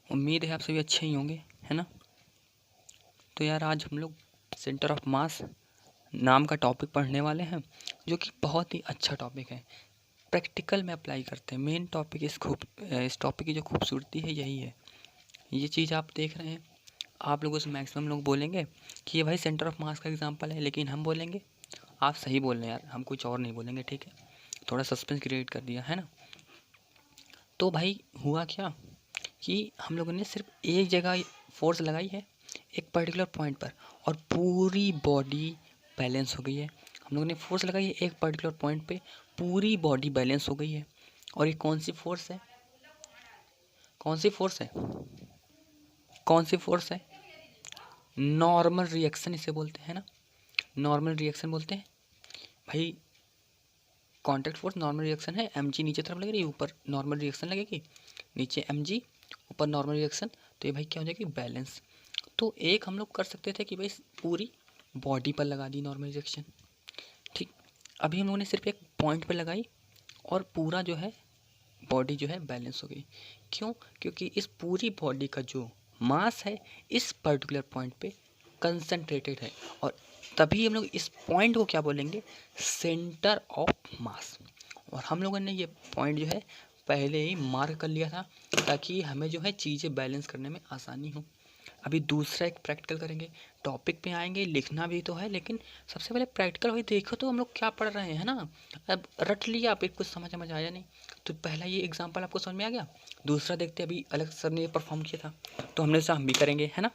उम्मीद है आप सभी अच्छे ही होंगे, है ना। तो यार आज हम लोग सेंटर ऑफ मास नाम का टॉपिक पढ़ने वाले हैं, जो कि बहुत ही अच्छा टॉपिक है। प्रैक्टिकल में अप्लाई करते हैं। मेन टॉपिक इस टॉपिक की जो खूबसूरती है यही है। ये चीज़ आप देख रहे हैं, आप लोगों से मैक्सिमम लोग बोलेंगे कि ये भाई सेंटर ऑफ मास का एग्जाम्पल है, लेकिन हम बोलेंगे आप सही बोल रहे हैं यार, हम कुछ और नहीं बोलेंगे, ठीक है। थोड़ा सस्पेंस क्रिएट कर दिया है ना। तो भाई हुआ क्या कि हम लोगों ने सिर्फ एक जगह फोर्स लगाई है, एक पर्टिकुलर पॉइंट पर, और पूरी बॉडी बैलेंस हो गई है। हम लोगों ने फोर्स लगाई है एक पर्टिकुलर पॉइंट पे, पूरी बॉडी बैलेंस हो गई है। और ये कौन सी फोर्स है? कौन सी फोर्स है? कौन सी फोर्स है? नॉर्मल रिएक्शन इसे बोलते हैं ना, नॉर्मल रिएक्शन बोलते हैं भाई। कॉन्टैक्ट फोर्स नॉर्मल रिएक्शन है। mg नीचे तरफ लगेगी, ऊपर नॉर्मल रिएक्शन लगेगी, नीचे mg, ऊपर नॉर्मल रिएक्शन। तो ये भाई क्या हो जाएगी? बैलेंस। तो एक हम लोग कर सकते थे कि भाई पूरी बॉडी पर लगा दी नॉर्मल रिएक्शन, ठीक। अभी हम लोगों ने सिर्फ एक पॉइंट पे लगाई और पूरा जो है बॉडी जो है बैलेंस हो गई। क्यों? क्योंकि इस पूरी बॉडी का जो मास है इस पर्टिकुलर पॉइंट पे कंसंट्रेटेड है, और तभी हम लोग इस पॉइंट को क्या बोलेंगे? सेंटर ऑफ मास। और हम लोगों ने ये पॉइंट जो है पहले ही मार्क कर लिया था, ताकि हमें जो है चीज़ें बैलेंस करने में आसानी हो। अभी दूसरा एक प्रैक्टिकल करेंगे, टॉपिक पे आएंगे, लिखना भी तो है, लेकिन सबसे पहले प्रैक्टिकल भाई देखो तो हम लोग क्या पढ़ रहे हैं, है ना। अब रट लिया आप, एक कुछ समझ आया नहीं, तो पहला ये एग्जांपल आपको समझ में आ गया। दूसरा देखते अभी अलग सर ने परफॉर्म किया था, तो हमने सोचा हम भी करेंगे, है ना।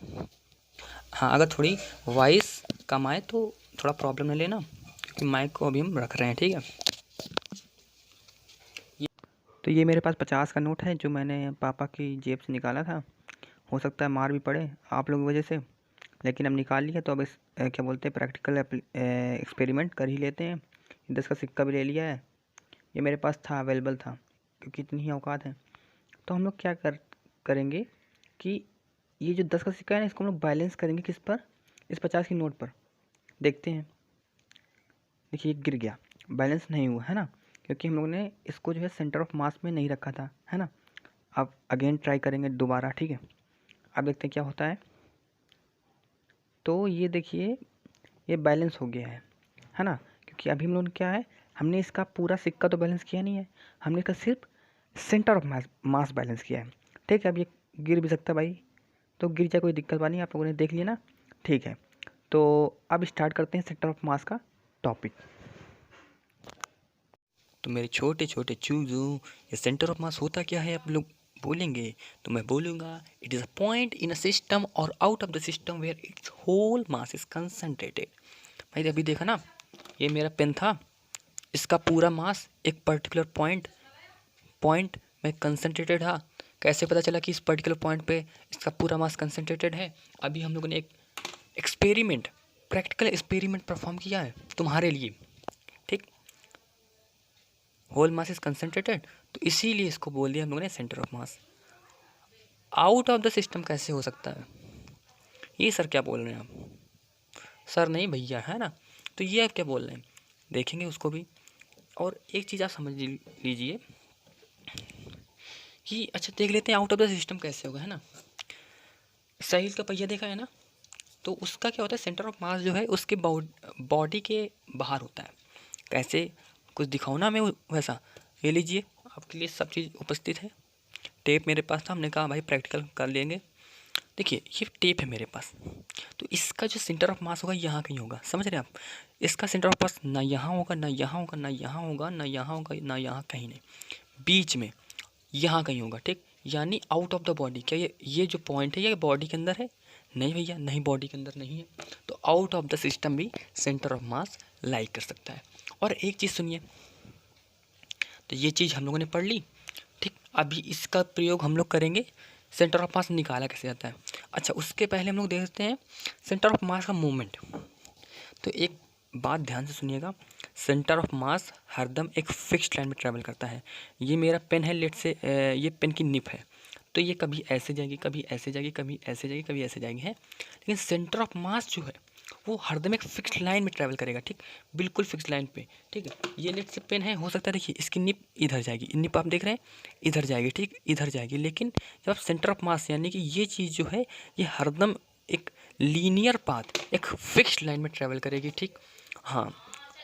हाँ, अगर थोड़ी वॉइस कम आए तो थोड़ा प्रॉब्लम न लेना, क्योंकि माइक को अभी हम रख रहे हैं, ठीक है। तो ये मेरे पास 50 का नोट है, जो मैंने पापा की जेब से निकाला था। हो सकता है मार भी पड़े आप लोगों की वजह से, लेकिन अब निकाल लिया तो अब इस क्या बोलते हैं, प्रैक्टिकल एक्सपेरिमेंट कर ही लेते हैं। 10 का सिक्का भी ले लिया है, ये मेरे पास था, अवेलेबल था, क्योंकि इतनी ही औकात है। तो हम लोग क्या करेंगे कि ये जो 10 का सिक्का है ना, इसको हम लोग बैलेंस करेंगे किस पर? इस 50 की नोट पर। देखते हैं। देखिए गिर गया, बैलेंस नहीं हुआ, है ना, क्योंकि हम लोगों ने इसको जो है सेंटर ऑफ मास में नहीं रखा था, है ना। अब अगेन ट्राई करेंगे दोबारा, ठीक है। अब देखते हैं क्या होता है। तो ये देखिए, ये बैलेंस हो गया है ना, क्योंकि अभी हम लोगों ने क्या है, हमने इसका पूरा सिक्का तो बैलेंस किया नहीं है, हमने इसका सिर्फ सेंटर ऑफ मास बैलेंस किया है, ठीक है। अब ये गिर भी सकता है भाई, तो गिर जाए, कोई दिक्कत बात नहीं, आप लोगों ने देख लिया ना, ठीक है। तो अब स्टार्ट करते हैं सेंटर ऑफ मास का टॉपिक। तो मेरे छोटे छोटे चूजू, ये सेंटर ऑफ मास होता क्या है आप लोग बोलेंगे, तो मैं बोलूँगा it is a point in a system और out of the system where it's whole mass is concentrated. भाई अभी देखा ना, ये मेरा पेन था, इसका पूरा मास एक पर्टिकुलर पॉइंट में कंसंट्रेटेड था। कैसे पता चला कि इस पर्टिकुलर पॉइंट पे इसका पूरा मास कंसंट्रेटेड है? अभी हम लोगों ने एक एक्सपेरिमेंट, प्रैक्टिकल एक्सपेरिमेंट परफॉर्म किया है तुम्हारे लिए, ठीक। होल मास इज कंसंट्रेटेड, तो इसीलिए इसको बोल दिया हम लोगों ने centre of mass. Out of the system कैसे हो सकता है? ये सर क्या बोल रहे हैं आप? सर नहीं भैया, है ना। तो ये आप क्या बोल रहे हैं, देखेंगे उसको भी। और एक चीज़ आप समझ लीजिए कि अच्छा देख लेते हैं आउट ऑफ द सिस्टम कैसे होगा, है ना। साहिल का पहिया देखा है ना, तो उसका क्या होता है, सेंटर ऑफ मास जो है उसके बॉडी के बाहर होता है। कैसे? कुछ दिखाओ ना हमें वैसा। ये लीजिए, आपके लिए सब चीज़ उपस्थित है। टेप मेरे पास था, हमने कहा भाई प्रैक्टिकल कर लेंगे। देखिए ये टेप है मेरे पास, तो इसका जो सेंटर ऑफ मास होगा यहाँ कहीं होगा, समझ रहे हैं आप। इसका सेंटर ऑफ मास ना यहाँ होगा, ना यहाँ होगा, ना यहाँ होगा, ना यहाँ होगा, ना यहाँ, कहीं नहीं, बीच में यहाँ कहीं होगा, ठीक। यानी आउट ऑफ द बॉडी। क्या ये जो पॉइंट है ये बॉडी के अंदर है? नहीं भैया, नहीं, बॉडी के अंदर नहीं है। तो आउट ऑफ द सिस्टम भी सेंटर ऑफ मास लाई कर सकता है। और एक चीज़ सुनिए, तो ये चीज़ हम लोगों ने पढ़ ली, ठीक। अभी इसका प्रयोग हम लोग करेंगे, सेंटर ऑफ मास निकाला कैसे जाता है। अच्छा, उसके पहले हम लोग देखते हैं सेंटर ऑफ मास का मूवमेंट। तो एक बात ध्यान से सुनिएगा, सेंटर ऑफ मास हरदम एक फिक्स्ड लाइन में ट्रैवल करता है। ये मेरा पेन है, लेट से ये पेन की निप है, तो ये कभी ऐसे जाएगी, कभी ऐसे जाएगी, कभी ऐसे जाएगी, कभी ऐसे जाएगी, है। लेकिन सेंटर ऑफ मास जो है वो हरदम एक फिक्स्ड लाइन में ट्रैवल करेगा, ठीक, बिल्कुल फिक्स्ड लाइन पे, ठीक है। ये लेट से पेन है, हो सकता है देखिए इसकी निप इधर जाएगी, निप आप देख रहे हैं इधर जाएगी, ठीक, इधर जाएगी, लेकिन जब आप सेंटर ऑफ मास यानी कि ये चीज़ जो है ये हरदम एक लीनियर पाथ, एक फिक्स्ड लाइन में ट्रैवल करेगी, ठीक। हाँ,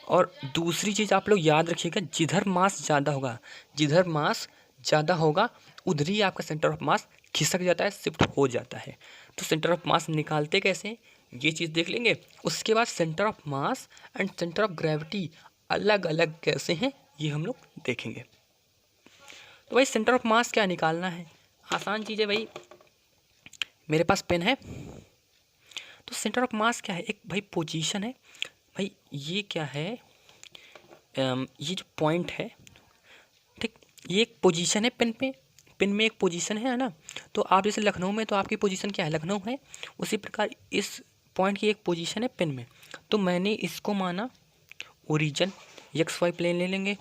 और दूसरी चीज़ आप लोग याद रखिएगा, जिधर मास ज़्यादा होगा, जिधर मास ज़्यादा होगा उधर ही आपका सेंटर ऑफ मास खिसक जाता है, शिफ्ट हो जाता है। तो सेंटर ऑफ मास निकालते कैसे, ये चीज़ देख लेंगे। उसके बाद centre of mass and centre of gravity अलग अलग कैसे हैं ये हम लोग देखेंगे। तो भाई सेंटर ऑफ मास क्या निकालना है, आसान चीज़ है भाई। मेरे पास पेन है, तो सेंटर ऑफ मास क्या है, एक भाई पोजीशन है भाई, ये क्या है, ये जो पॉइंट है, ठीक, ये एक पोजीशन है पेन पे, पेन में एक पोजीशन है ना। तो आप जैसे लखनऊ में, तो आपकी पोजीशन क्या है, लखनऊ है, उसी प्रकार इस पॉइंट की एक पोजीशन है पेन में। तो मैंने इसको माना ओरिजिन, एक्स वाई प्लेन ले लेंगे।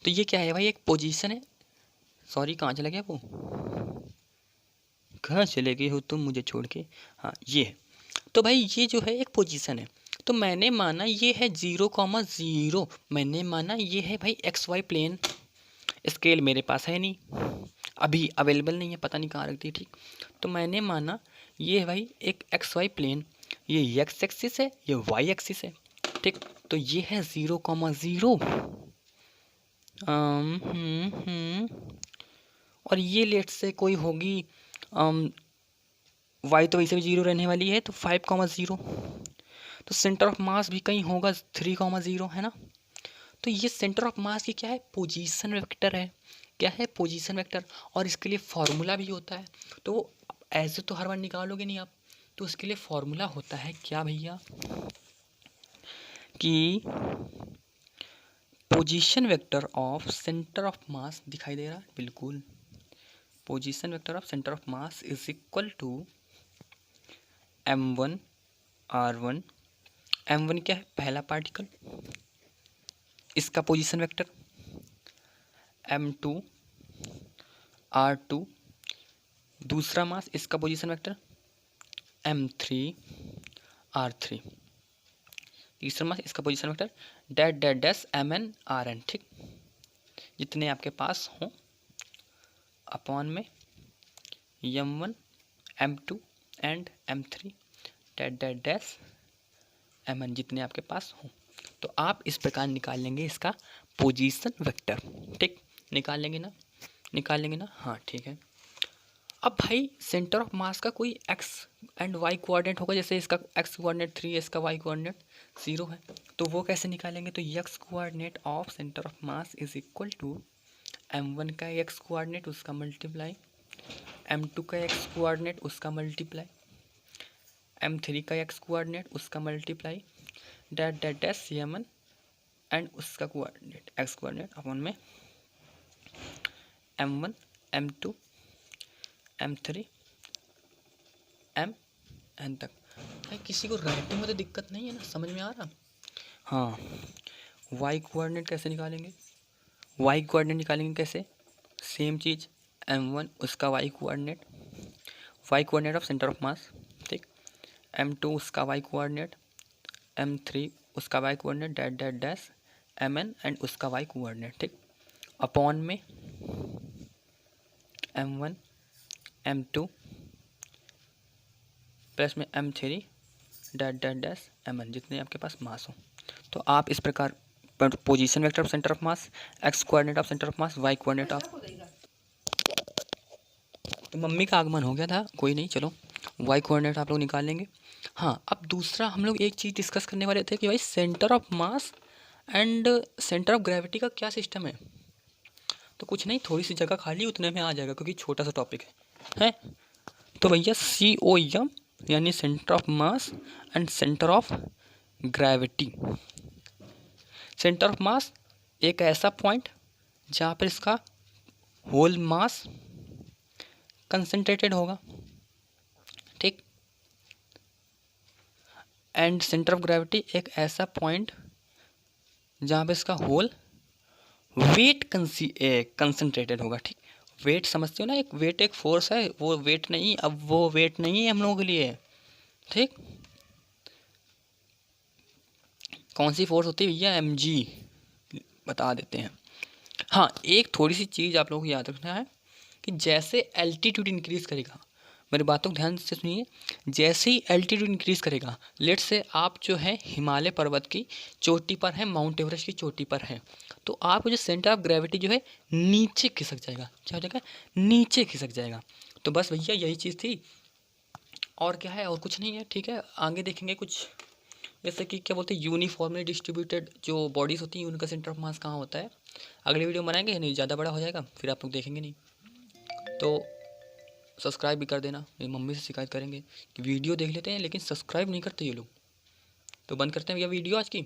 तो ये क्या है भाई, एक पोजीशन है, सॉरी कहाँ चला गया वो, कहाँ चले गए हो तुम मुझे छोड़ के, हाँ ये है। तो भाई ये जो है एक पोजीशन है, तो मैंने माना ये है 0,0, मैंने माना ये है भाई एक्स वाई प्लेन। स्केल मेरे पास है नहीं, अभी अवेलेबल नहीं है, पता नहीं कहाँ रख दी, ठीक। तो मैंने माना ये है भाई एक एक्स वाई प्लेन, ये एक्स एक्सिस है, ये वाई एक्सिस है, ठीक। तो ये है 0,0, और ये लेट से कोई होगी वाई, तो वैसे भी 0 रहने वाली है, तो 5,0। तो सेंटर ऑफ मास भी कहीं होगा 3,0, है ना। तो ये सेंटर ऑफ मास की क्या है, पोजीशन वेक्टर है, क्या है, पोजीशन वेक्टर। और इसके लिए फॉर्मूला भी होता है, तो ऐसे तो हर बार निकालोगे नहीं आप, तो उसके लिए फॉर्मूला होता है क्या भैया, कि position vector of centre of mass, दिखाई दे रहा है बिल्कुल, position vector of centre of mass is equal to m1 r1, m1 क्या है, पहला पार्टिकल, इसका पोजीशन वेक्टर, m2 r2 दूसरा मास, इसका पोजीशन वेक्टर, m3 r3 तीसरा मास, इसका position vector, that dot dash mn rn, ठीक, जितने आपके पास हों अपॉन में m1 m2 and m3 that dot dash mn, जितने आपके पास हों। तो आप इस प्रकार निकाल लेंगे इसका पोजीशन वेक्टर, ठीक, निकाल लेंगे ना, निकाल लेंगे ना, हाँ ठीक है। अब भाई सेंटर ऑफ मास का कोई एक्स एंड वाई कोऑर्डिनेट होगा, जैसे इसका एक्स कोऑर्डिनेट 3 है, इसका वाई कोऑर्डिनेट 0 है, तो वो कैसे निकालेंगे, तो X coordinate of centre of mass is equal to m1 का एक्स कोऑर्डिनेट उसका मल्टीप्लाई, m2 का एक्स कोऑर्डिनेट उसका मल्टीप्लाई, m3 का एक्स कोऑर्डिनेट उसका multiply, that dot dash mn and उसका कोऑर्डिनेट एक्स कोऑर्डिनेट अपॉन में m1 m2 m3 mn तक। भाई किसी को राइटिंग में तो दिक्कत नहीं है ना, समझ में आ रहा, हाँ। वाई कोऑर्डिनेट कैसे निकालेंगे, वाई कोऑर्डिनेट निकालेंगे कैसे, सेम चीज़, m1 उसका Y coordinate of centre of mass, ठीक, m2 उसका वाई कोऑर्डिनेट, m3 उसका Y coordinate, dot dot dash mn and उसका वाई कोऑर्डिनेट, ठीक, अपॉन में m1 m2 प्लस में m3 that dot dash mn, जितने आपके पास मास हो। तो आप इस प्रकार position vector of centre of mass, X coordinate of centre of mass, Y coordinate of, तो मम्मी का आगमन हो गया था, कोई नहीं, चलो वाई कोऑर्डिनेट आप लोग निकाल लेंगे। हाँ, अब दूसरा हम लोग एक चीज़ डिस्कस करने वाले थे कि भाई centre of mass and centre of gravity का क्या सिस्टम है। तो कुछ नहीं, थोड़ी सी जगह खाली उतने में आ जाएगा, क्योंकि छोटा सा टॉपिक है। तो भैया COM यानी centre of mass and centre of gravity. Centre of मास एक ऐसा पॉइंट जहाँ पर इसका होल मास कंसंट्रेटेड होगा, ठीक, एंड सेंटर ऑफ ग्रेविटी एक ऐसा पॉइंट जहाँ पे इसका होल वेट कंसंट्रेटेड होगा, ठीक। वेट समझते हो ना, एक वेट एक फोर्स है, वो वेट नहीं, अब वो वेट नहीं है हम लोगों के लिए, ठीक। कौन सी फोर्स होती है भैया? mg बता देते हैं। हाँ, एक थोड़ी सी चीज़ आप लोगों को याद रखना है कि जैसे एल्टीट्यूड इंक्रीज़ करेगा, मेरी बातों को ध्यान से सुनिए, जैसे ही एल्टीट्यूड इंक्रीज़ करेगा, लेट्स से आप जो है हिमालय पर्वत की चोटी पर हैं, माउंट एवरेस्ट की चोटी पर हैं, तो आपको जो सेंटर ऑफ ग्रेविटी जो है नीचे खिसक जाएगा। क्या हो जाएगा? नीचे खिसक जाएगा। तो बस भैया यही चीज़ थी, और क्या है? और कुछ नहीं है। ठीक है, आगे देखेंगे कुछ, जैसे कि क्या बोलते हैं, यूनिफॉर्मली डिस्ट्रीब्यूटेड जो बॉडीज़ होती हैं उनका सेंटर ऑफ मास कहाँ होता है। अगली वीडियो बनाएंगे, नहीं ज़्यादा बड़ा हो जाएगा, फिर आप लोग देखेंगे नहीं। तो सब्सक्राइब भी कर देना, मेरी मम्मी से शिकायत करेंगे कि वीडियो देख लेते हैं लेकिन सब्सक्राइब नहीं करते ये लोग। तो बंद करते हैं भैया वीडियो आज की।